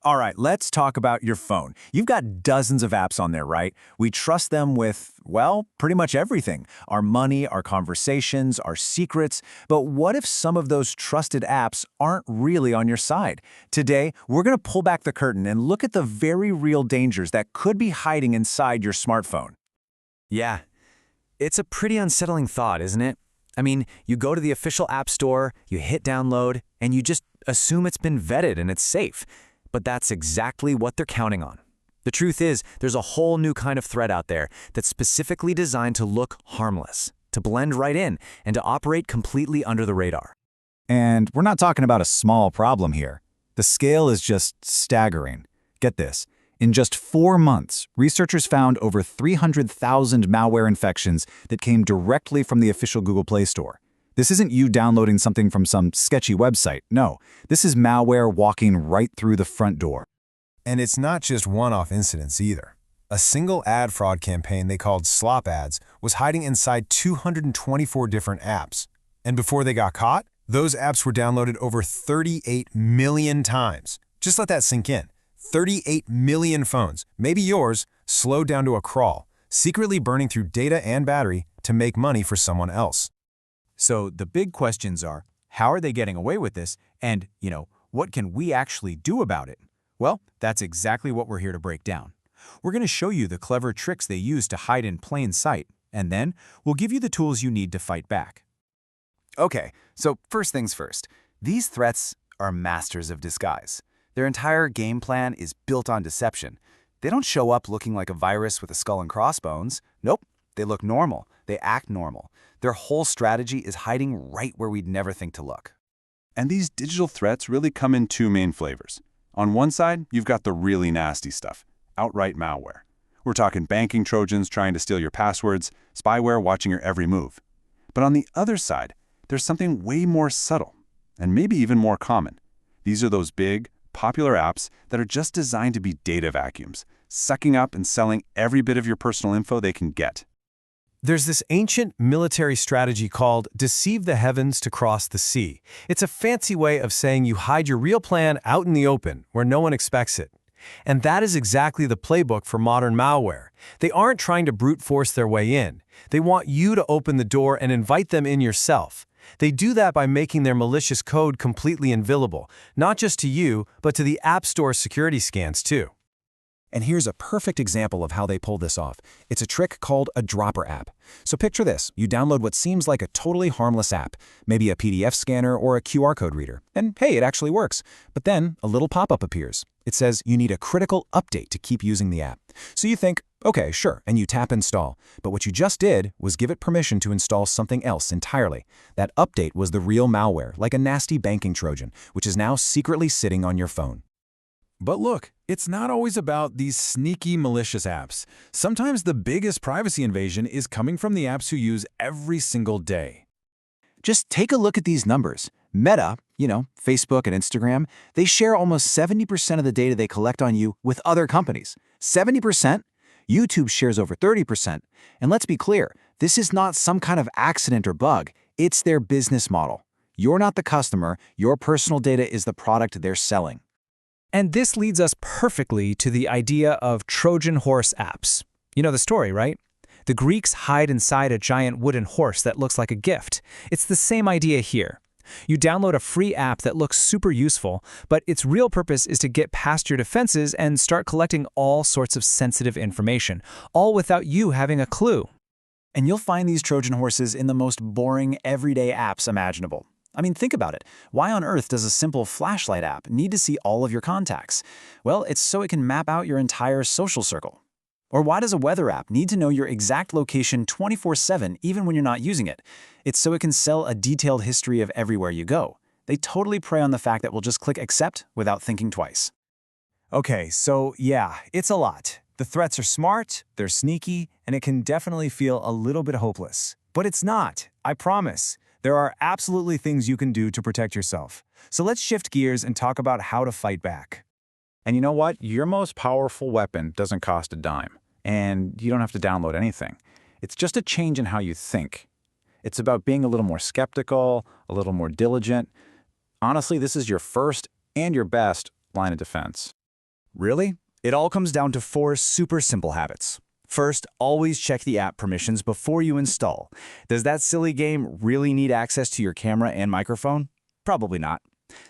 All right, let's talk about your phone. You've got dozens of apps on there, right? We trust them with, well, pretty much everything. Our money, our conversations, our secrets. But what if some of those trusted apps aren't really on your side? Today, we're going to pull back the curtain and look at the very real dangers that could be hiding inside your smartphone. Yeah, it's a pretty unsettling thought, isn't it? I mean, you go to the official app store, you hit download, and you just assume it's been vetted and it's safe. But that's exactly what they're counting on. The truth is, there's a whole new kind of threat out there that's specifically designed to look harmless, to blend right in, and to operate completely under the radar. And we're not talking about a small problem here. The scale is just staggering. Get this. In just 4 months, researchers found over 300,000 malware infections that came directly from the official Google Play Store. This isn't you downloading something from some sketchy website. No, this is malware walking right through the front door. And it's not just one-off incidents either. A single ad fraud campaign they called slop ads was hiding inside 224 different apps. And before they got caught, those apps were downloaded over 38 million times. Just let that sink in. 38 million phones, maybe yours, slowed down to a crawl, secretly burning through data and battery to make money for someone else. So the big questions are, how are they getting away with this? And, what can we actually do about it? Well, that's exactly what we're here to break down. We're going to show you the clever tricks they use to hide in plain sight, and then we'll give you the tools you need to fight back. Okay, so first things first. These threats are masters of disguise. Their entire game plan is built on deception. They don't show up looking like a virus with a skull and crossbones. Nope, they look normal. They act normal. Their whole strategy is hiding right where we'd never think to look. And these digital threats really come in 2 main flavors. On one side, you've got the really nasty stuff, outright malware. We're talking banking trojans trying to steal your passwords, spyware watching your every move. But on the other side, there's something way more subtle, and maybe even more common. These are those big, popular apps that are just designed to be data vacuums, sucking up and selling every bit of your personal info they can get. There's this ancient military strategy called deceive the heavens to cross the sea. It's a fancy way of saying you hide your real plan out in the open, where no one expects it. And that is exactly the playbook for modern malware. They aren't trying to brute force their way in. They want you to open the door and invite them in yourself. They do that by making their malicious code completely invisible, not just to you, but to the App Store security scans too. And here's a perfect example of how they pull this off. It's a trick called a dropper app. So picture this. You download what seems like a totally harmless app, maybe a PDF scanner or a QR code reader. And hey, it actually works. But then a little pop-up appears. It says you need a critical update to keep using the app. So you think, okay, sure, and you tap install. But what you just did was give it permission to install something else entirely. That update was the real malware, like a nasty banking Trojan, which is now secretly sitting on your phone. But look, it's not always about these sneaky, malicious apps. Sometimes the biggest privacy invasion is coming from the apps you use every single day. Just take a look at these numbers. Meta, Facebook and Instagram, they share almost 70% of the data they collect on you with other companies. 70%? YouTube shares over 30%. And let's be clear, this is not some kind of accident or bug. It's their business model. You're not the customer. Your personal data is the product they're selling. And this leads us perfectly to the idea of Trojan horse apps. You know the story, right? The Greeks hide inside a giant wooden horse that looks like a gift. It's the same idea here. You download a free app that looks super useful, but its real purpose is to get past your defenses and start collecting all sorts of sensitive information, all without you having a clue. And you'll find these Trojan horses in the most boring, everyday apps imaginable. I mean, think about it. Why on earth does a simple flashlight app need to see all of your contacts? Well, it's so it can map out your entire social circle. Or why does a weather app need to know your exact location 24/7 even when you're not using it? It's so it can sell a detailed history of everywhere you go. They totally prey on the fact that we'll just click accept without thinking twice. Okay, so yeah, it's a lot. The threats are smart, they're sneaky, and it can definitely feel a little bit hopeless. But it's not, I promise. There are absolutely things you can do to protect yourself. So let's shift gears and talk about how to fight back. And you know what? Your most powerful weapon doesn't cost a dime. And you don't have to download anything. It's just a change in how you think. It's about being a little more skeptical, a little more diligent. Honestly, this is your first and your best line of defense. Really? It all comes down to 4 super simple habits. First, always check the app permissions before you install. Does that silly game really need access to your camera and microphone? Probably not.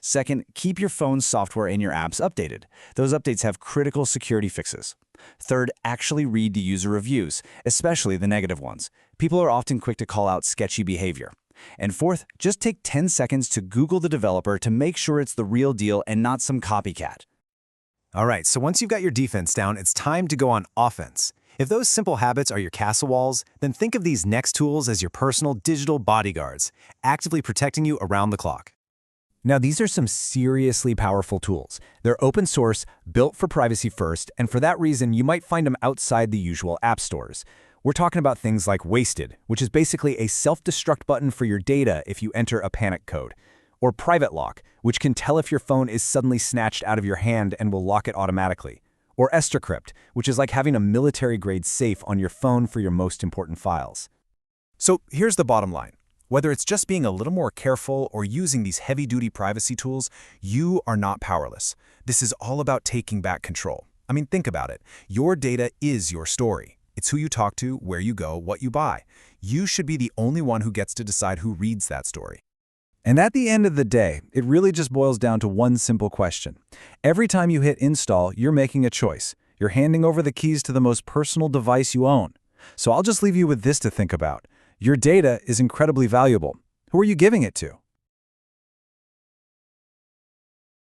Second, keep your phone's software and your apps updated. Those updates have critical security fixes. Third, actually read the user reviews, especially the negative ones. People are often quick to call out sketchy behavior. And fourth, just take 10 seconds to Google the developer to make sure it's the real deal and not some copycat. All right, so once you've got your defense down, it's time to go on offense. If those simple habits are your castle walls, then think of these next tools as your personal digital bodyguards, actively protecting you around the clock. Now, these are some seriously powerful tools. They're open source, built for privacy first, and for that reason, you might find them outside the usual app stores. We're talking about things like Wasted, which is basically a self-destruct button for your data if you enter a panic code. Or Private Lock, which can tell if your phone is suddenly snatched out of your hand and will lock it automatically. Or Estracrypt, which is like having a military-grade safe on your phone for your most important files. So here's the bottom line. Whether it's just being a little more careful or using these heavy-duty privacy tools, you are not powerless. This is all about taking back control. I mean, think about it. Your data is your story. It's who you talk to, where you go, what you buy. You should be the only one who gets to decide who reads that story. And at the end of the day, it really just boils down to one simple question. Every time you hit install, you're making a choice. You're handing over the keys to the most personal device you own. So I'll just leave you with this to think about. Your data is incredibly valuable. Who are you giving it to?